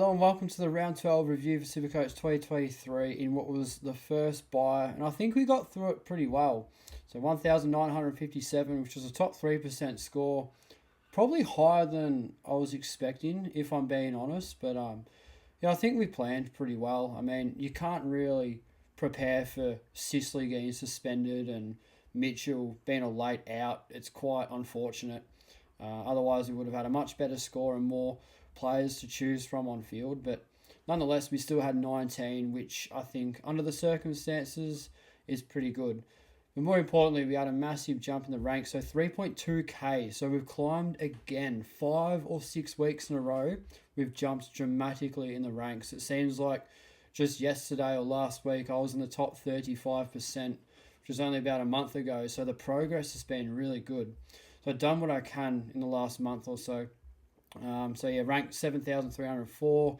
Hello and welcome to the Round 12 review for SuperCoach 2023 in what was the first buy, and I think we got through it pretty well. So 1,957, which was a top 3% score, probably higher than I was expecting, if I'm being honest, but I think we planned pretty well. I mean, you can't really prepare for Sicily getting suspended and Mitchell being a late out. It's quite unfortunate. Otherwise, we would have had a much better score and more players to choose from on field. But nonetheless, we still had 19, which I think, under the circumstances, is pretty good. But more importantly, we had a massive jump in the ranks. So 3.2k. So we've climbed again 5 or 6 weeks in a row. We've jumped dramatically in the ranks. It seems like just yesterday or last week, I was in the top 35%, which was only about a month ago. So the progress has been really good. So I've done what I can in the last month or so. Ranked 7,304,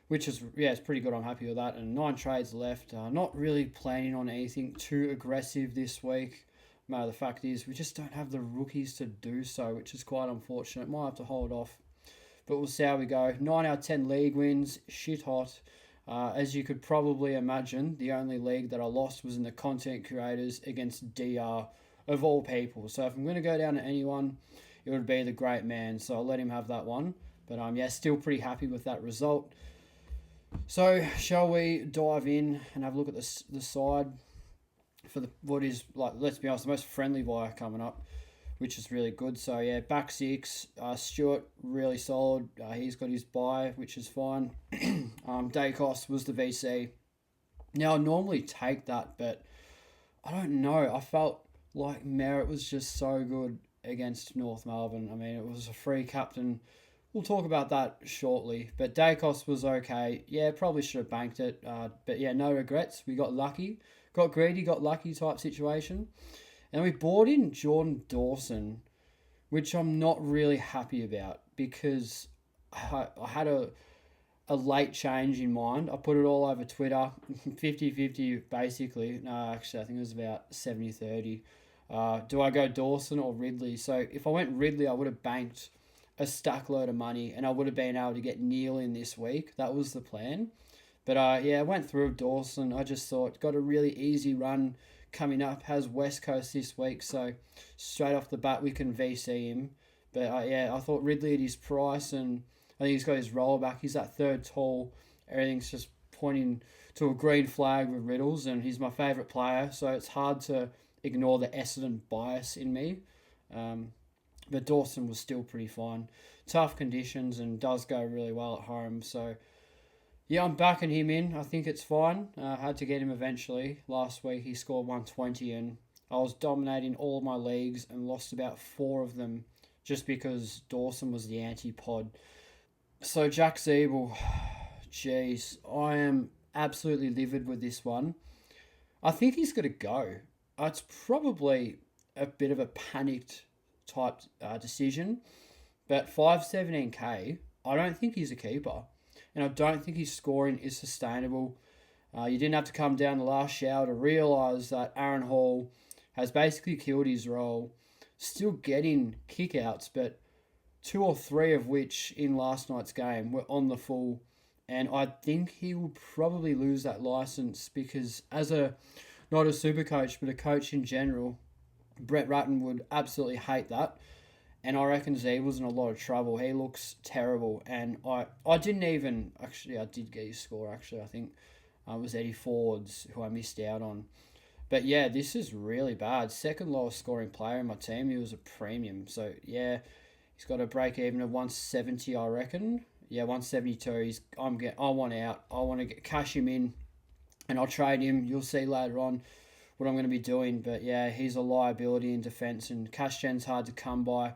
which is, it's pretty good. I'm happy with that. And 9 trades left. Not really planning on anything too aggressive this week. The fact is, we just don't have the rookies to do so, which is quite unfortunate. Might have to hold off. But we'll see how we go. 9 out of 10 league wins. Shit hot. As you could probably imagine, the only league that I lost was in the content creators against DR, of all people. So if I'm going to go down to anyone, it would be the great man. So I'll let him have that one. But still pretty happy with that result. So shall we dive in and have a look at the side for what is, like, let's be honest, the most friendly buy coming up, which is really good. So back six, Stewart, really solid. He's got his buy, which is fine. Dacos was the VC. Now I normally take that, but I don't know. I felt like Merrett was just so good against North Melbourne. I mean, it was a free captain. We'll talk about that shortly. But Dacos was okay. Yeah, probably should have banked it. But no regrets. We got lucky. Got greedy, got lucky type situation. And we bought in Jordan Dawson, which I'm not really happy about because I had a late change in mind. I put it all over Twitter, 50-50 basically. No, actually, I think it was about 70-30. Do I go Dawson or Ridley? So if I went Ridley, I would have banked a stack load of money and I would have been able to get Neil in this week. That was the plan. But I went through Dawson. I just thought, got a really easy run coming up. Has West Coast this week, so straight off the bat we can VC him. But I thought Ridley at his price, and I think he's got his rollback. He's that third tall. Everything's just pointing to a green flag with Riddles, and he's my favourite player, so it's hard to ignore the Essendon bias in me. But Dawson was still pretty fine. Tough conditions and does go really well at home. So, I'm backing him in. I think it's fine. I had to get him eventually. Last week he scored 120 and I was dominating all of my leagues and lost about 4 of them just because Dawson was the anti-pod. So Jack Ziebell, jeez, I am absolutely livid with this one. I think he's going to go. It's probably a bit of a panicked type decision, but 517k, I don't think he's a keeper, and I don't think his scoring is sustainable. You didn't have to come down the last shower to realise that Aaron Hall has basically killed his role, still getting kickouts, but 2 or 3 of which in last night's game were on the full, and I think he will probably lose that licence because as not a super coach, but a coach in general, Brett Ratton would absolutely hate that. And I reckon Ziebell's in a lot of trouble. He looks terrible. And I didn't even... Actually, I did get his score, actually. I think it was Eddie Ford's who I missed out on. But this is really bad. Second lowest scoring player in my team. He was a premium. So, he's got a break even of 170, I reckon. 172. I want out. I want to cash him in. And I'll trade him. You'll see later on what I'm going to be doing. But he's a liability in defence, and cash gen's hard to come by.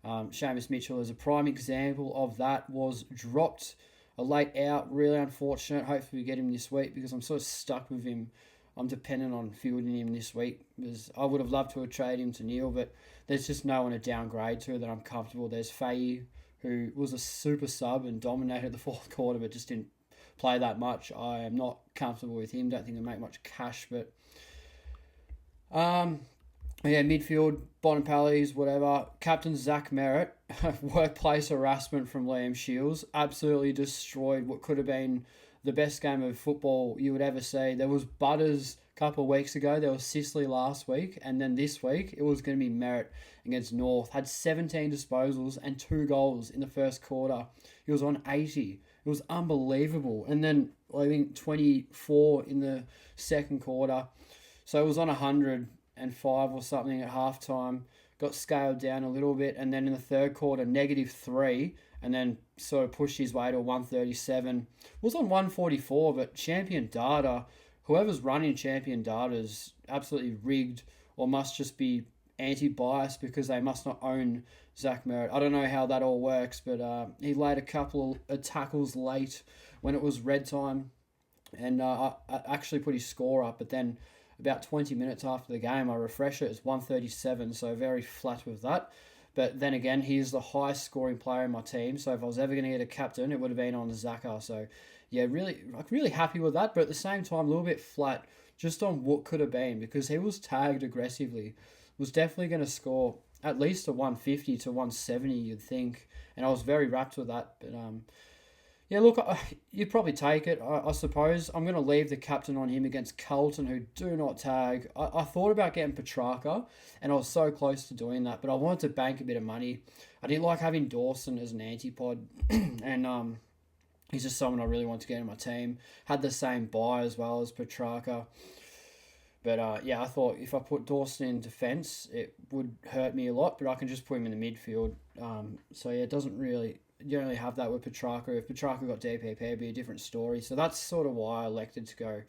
Seamus Mitchell is a prime example of that. Was dropped a late out. Really unfortunate. Hopefully we get him this week because I'm sort of stuck with him. I'm dependent on fielding him this week because I would have loved to have traded him to Neil, but there's just no one to downgrade to that I'm comfortable. There's Faye, who was a super sub and dominated the fourth quarter, but just didn't play that much. I am not comfortable with him. Don't think he'll make much cash, but Yeah, midfield, Bonapallis, whatever. Captain Zach Merrett, workplace harassment from Liam Shields, absolutely destroyed what could have been the best game of football you would ever see. There was Butters a couple of weeks ago, there was Sicily last week, and then this week it was going to be Merrett against North. Had 17 disposals and 2 goals in the first quarter. He was on 80. It was unbelievable. And then I think 24 in the second quarter. So it was on 105 or something at halftime. Got scaled down a little bit, and then in the third quarter, -3, and then sort of pushed his way to 137. Was on 144, but champion data, whoever's running champion data is absolutely rigged, or must just be anti-biased because they must not own Zach Merrett. I don't know how that all works, but he laid a couple of tackles late when it was red time, and I actually put his score up, but then about 20 minutes after the game, I refresh it. It's 137, so very flat with that. But then again, he's the highest scoring player in my team, so if I was ever going to get a captain, it would have been on Zaka. So, yeah, really happy with that, but at the same time, a little bit flat just on what could have been because he was tagged aggressively. Was definitely going to score at least a 150 to 170, you'd think, and I was very rapt with that. But yeah, look, you'd probably take it, I suppose. I'm going to leave the captain on him against Carlton, who do not tag. I thought about getting Petrarca, and I was so close to doing that, but I wanted to bank a bit of money. I didn't like having Dawson as an antipod, and he's just someone I really want to get in my team. Had the same buy as well as Petrarca. But yeah, I thought if I put Dawson in defence, it would hurt me a lot, but I can just put him in the midfield. So yeah, it doesn't really... You don't really have that with Petrarca. If Petrarca got DPP, it'd be a different story. So that's sort of why I elected to go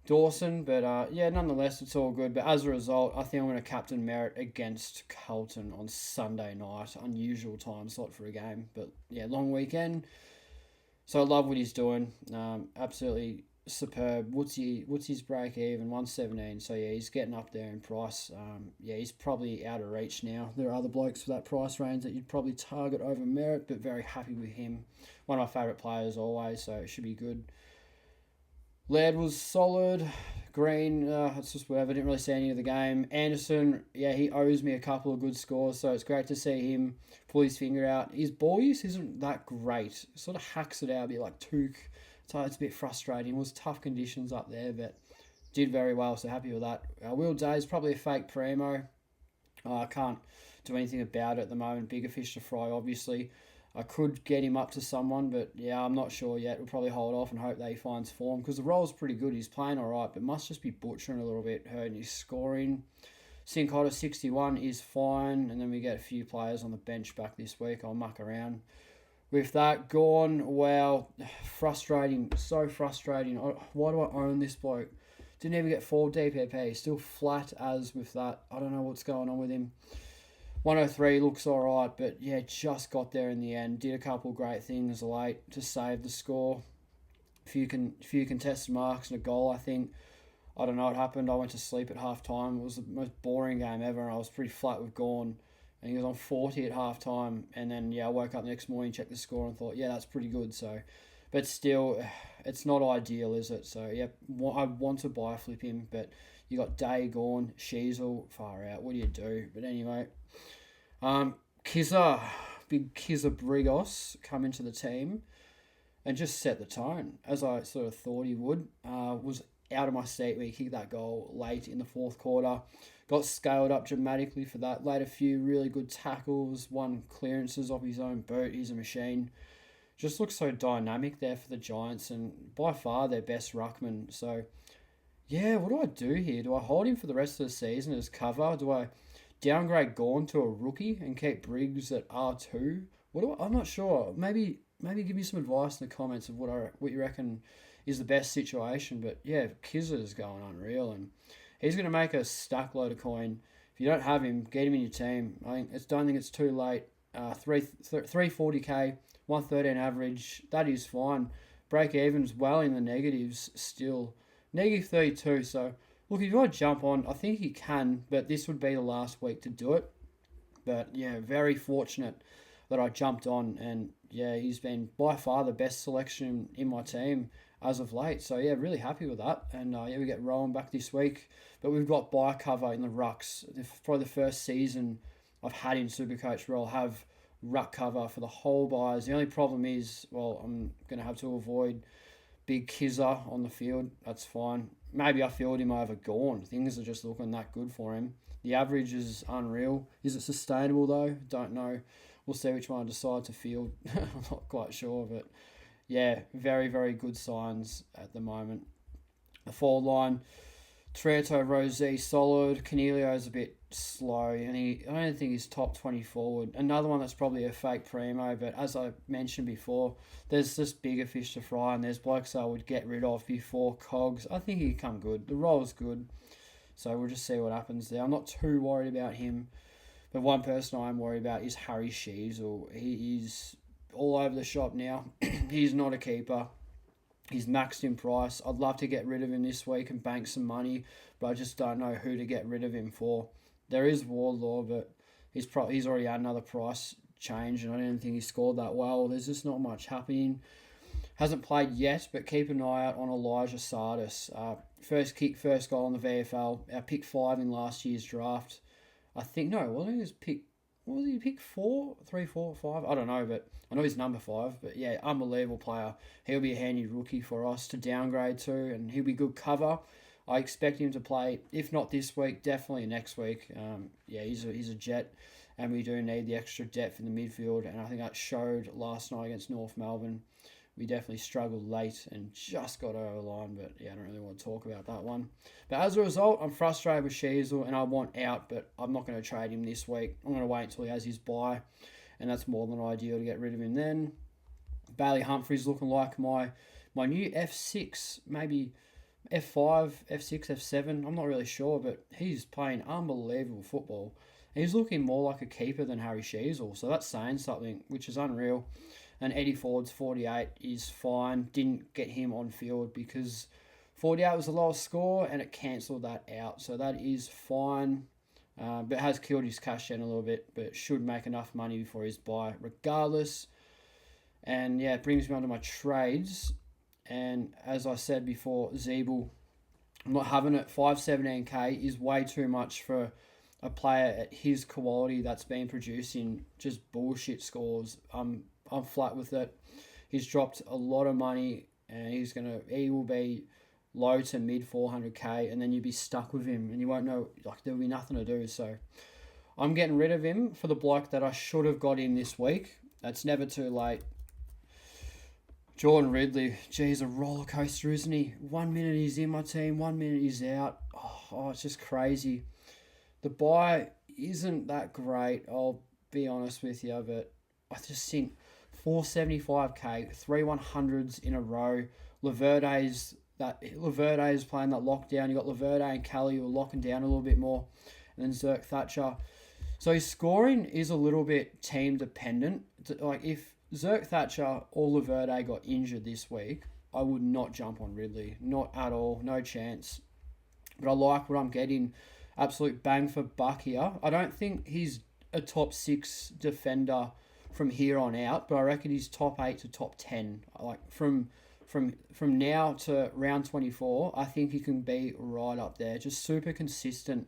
Dawson. But yeah, nonetheless, it's all good. But as a result, I think I'm going to captain Merrett against Carlton on Sunday night. Unusual time slot for a game. But yeah, long weekend. So I love what he's doing. Absolutely superb. What's his break even? 117. So yeah, he's getting up there in price. Yeah, he's probably out of reach now. There are other blokes for that price range that you'd probably target over Merrett, but very happy with him. One of my favourite players always, so it should be good. Laird was solid. Green, it's just whatever. Didn't really see any of the game. Anderson, yeah, he owes me a couple of good scores, so it's great to see him pull his finger out. His ball use isn't that great. Sort of hacks it out a bit like Took. So it's a bit frustrating. It was tough conditions up there, but did very well, so happy with that. Will Day's probably a fake primo. I can't do anything about it at the moment. Bigger fish to fry, obviously. I could get him up to someone, but yeah, I'm not sure yet. We'll probably hold off and hope that he finds form because the role's pretty good. He's playing all right, but must just be butchering a little bit, hurting his scoring. Sincotta 61 is fine, and then we get a few players on the bench back this week. I'll muck around with that. Gone, wow, frustrating, so frustrating. Why do I own this bloke? Didn't even get 4 DPP, still flat as with that. I don't know what's going on with him. 103 looks alright, but yeah, just got there in the end. Did a couple great things late to save the score. Few contested marks and a goal, I think. I don't know what happened. I went to sleep at half time. It was the most boring game ever, and I was pretty flat with Gorn. And he was on 40 at half time. And then, yeah, I woke up the next morning, checked the score, and thought, yeah, that's pretty good. So, but still, it's not ideal, is it? So, yeah, I want to buy flip him, but you got Day, Gorn, Sheasel, far out. What do you do? But anyway, Kizza, big Kizza Brigos come into the team and just set the tone, as I sort of thought he would. Was out of my seat when he kicked that goal late in the fourth quarter. Got scaled up dramatically for that. Laid a few really good tackles, won clearances off his own boot. He's a machine. Just looks so dynamic there for the Giants, and by far their best ruckman. So, yeah, what do I do here? Do I hold him for the rest of the season as cover? Do I downgrade Gorn to a rookie and keep Briggs at R2? I'm not sure. Maybe give me some advice in the comments of what you reckon is the best situation. But yeah, Kizza's going unreal, and he's going to make a stack load of coin. If you don't have him, get him in your team. Don't think it's too late. 340k, 113 average. That is fine. Break even's well in the negatives still. -32. So look, if you want to jump on, I think you can, but this would be the last week to do it. But yeah, very fortunate that I jumped on, and yeah, he's been by far the best selection in my team as of late. So yeah, really happy with that. And yeah, we get Rowan back this week, but we've got bye cover in the rucks. Probably the first season I've had in Supercoach where I'll have ruck cover for the whole buys. The only problem is, well, I'm going to have to avoid big Kizza on the field. That's fine. Maybe I field him over Gorn. Things are just looking that good for him. The average is unreal. Is it sustainable though? Don't know. We'll see which one I decide to field. I'm not quite sure, but yeah, very, very good signs at the moment. The forward line, Trento, Rosie, solid. Canelio's a bit slow, and I don't think he's top 20 forward. Another one that's probably a fake primo, but as I mentioned before, there's just bigger fish to fry, and there's blokes I would get rid of before Cogs. I think he'd come good. The role's good, so we'll just see what happens there. I'm not too worried about him, but one person I'm worried about is Harry Sheasel. He is all over the shop now. He's not a keeper. He's maxed in price. I'd love to get rid of him this week and bank some money, but I just don't know who to get rid of him for. There is Wardlaw, but he's already had another price change, and I didn't think he scored that well. There's just not much happening. Hasn't played yet, but keep an eye out on Elijah Sardis. First kick, first goal on the VFL. Our pick 5 in last year's draft. I think, no, wasn't he? Was he pick 4? 3, 4, 5? I don't know, but I know he's number 5. But yeah, unbelievable player. He'll be a handy rookie for us to downgrade to, and he'll be good cover. I expect him to play, if not this week, definitely next week. Yeah, he's a jet, and we do need the extra depth in the midfield, and I think that showed last night against North Melbourne. We definitely struggled late and just got over the line, but yeah, I don't really want to talk about that one. But as a result, I'm frustrated with Sheasel, and I want out, but I'm not going to trade him this week. I'm going to wait until he has his bye, and that's more than ideal to get rid of him then. Bailey Humphrey's looking like my new F6, maybe F5, F6, F7. I'm not really sure, but he's playing unbelievable football. He's looking more like a keeper than Harry Sheasel, so that's saying something, which is unreal. And Eddie Ford's 48 is fine. Didn't get him on field because 48 was the lowest score and it cancelled that out. So that is fine. But has killed his cash in a little bit, but should make enough money before his buy regardless. And yeah, it brings me on to my trades. And as I said before, Ziebell, I'm not having it. 517k is way too much for a player at his quality that's been producing just bullshit scores. I'm flat with it. He's dropped a lot of money, and he will be low to mid 400k, and then you'll be stuck with him, and you won't know, like, there'll be nothing to do. So I'm getting rid of him for the bloke that I should have got in this week. That's never too late. Jordan Ridley, geez, a roller coaster, isn't he? 1 minute he's in my team, 1 minute he's out. Oh, it's just crazy. The buy isn't that great, I'll be honest with you, but I just think 475k, 3 100s in a row. Laverde's playing that lockdown. You got Laverde and Kelly who are locking down a little bit more, and then Zerk Thatcher. So his scoring is a little bit team dependent. Like if Zerk Thatcher or Laverde got injured this week, I would not jump on Ridley, not at all, no chance. But I like what I'm getting. Absolute bang for buck here. I don't think he's a top 6 defender from here on out, but I reckon he's top 8 to top 10. Like from now to round 24, I think he can be right up there. Just super consistent.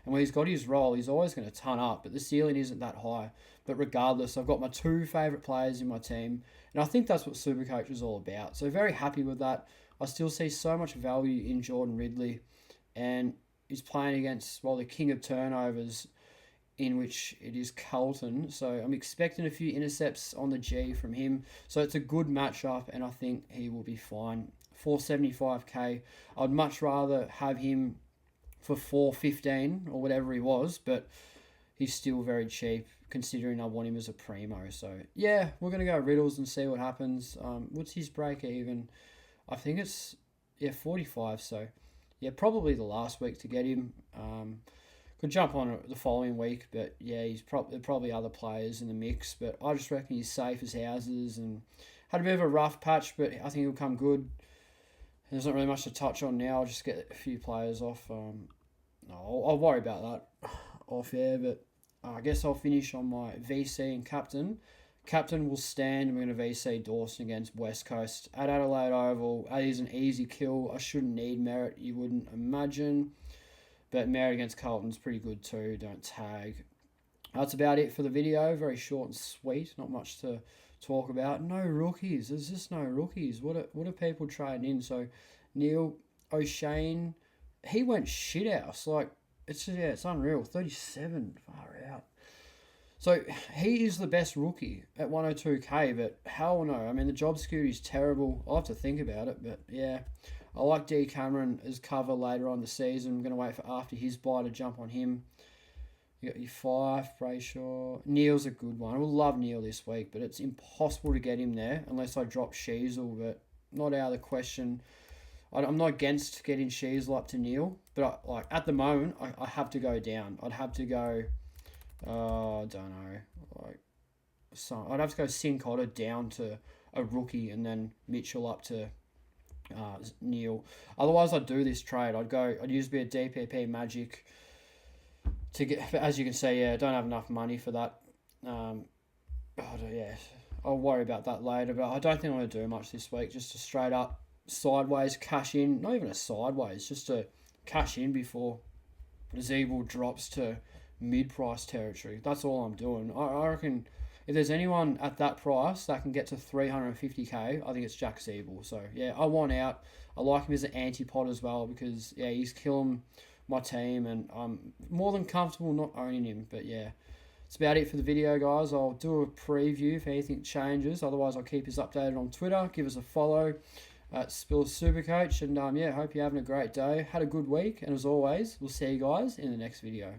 And when he's got his role, he's always going to ton up, but the ceiling isn't that high. But regardless, I've got my 2 favourite players in my team, and I think that's what Supercoach is all about. So very happy with that. I still see so much value in Jordan Ridley, and he's playing against, well, the king of turnovers, in which it is Carlton. So I'm expecting a few intercepts on the G from him. So it's a good matchup, and I think he will be fine. 475k. I'd much rather have him for 415 or whatever he was, but he's still very cheap considering I want him as a primo. So yeah, we're going to go Riddles and see what happens. What's his break even? I think it's 45. So yeah, probably the last week to get him. Could jump on it the following week, but yeah, probably other players in the mix. But I just reckon he's safe as houses, and had a bit of a rough patch, but I think he'll come good. There's not really much to touch on now. I'll just get a few players off. I'll worry about that off air, but I guess I'll finish on my VC and captain. Captain will stand. We're going to VC Dawson against West Coast at Adelaide Oval. That is an easy kill. I shouldn't need Merrett, you wouldn't imagine. But Merrett against Carlton's pretty good too. Don't tag. That's about it for the video. Very short and sweet. Not much to talk about. No rookies. There's just no rookies. What are people trading in? So Neil O'Shane, he went shithouse. Like, it's unreal. 37. Far out. So he is the best rookie at 102k, but hell no. I mean, the job security is terrible. I'll have to think about it, but yeah. I like D. Cameron as cover later on in the season. I'm going to wait for after his bye to jump on him. You got your Fife, Brayshaw. Neil's a good one. I will love Neil this week, but it's impossible to get him there unless I drop Sheasel, but not out of the question. I'm not against getting Sheasel up to Neil, but at the moment, I have to go down. I'd have to go... I don't know. I'd have to go Sin Cotter down to a rookie and then Mitchell up to Neil. Otherwise, I'd do this trade. I'd use a bit of DPP magic to get. As you can see, I don't have enough money for that. I'll worry about that later. But I don't think I'm going to do much this week. Just a straight up sideways cash in. Not even a sideways. Just a cash in before Ziebell drops to mid-price territory. That's all I'm doing. I reckon if there's anyone at that price that can get to 350k, I think it's Jack Ziebell. So yeah, I want out. I like him as an anti-pod as well because yeah, he's killing my team and I'm more than comfortable not owning him. But yeah, that's about it for the video, guys. I'll do a preview if anything changes. Otherwise, I'll keep us updated on Twitter. Give us a follow at AFL SuperCoach. And hope you're having a great day. Had a good week. And as always, we'll see you guys in the next video.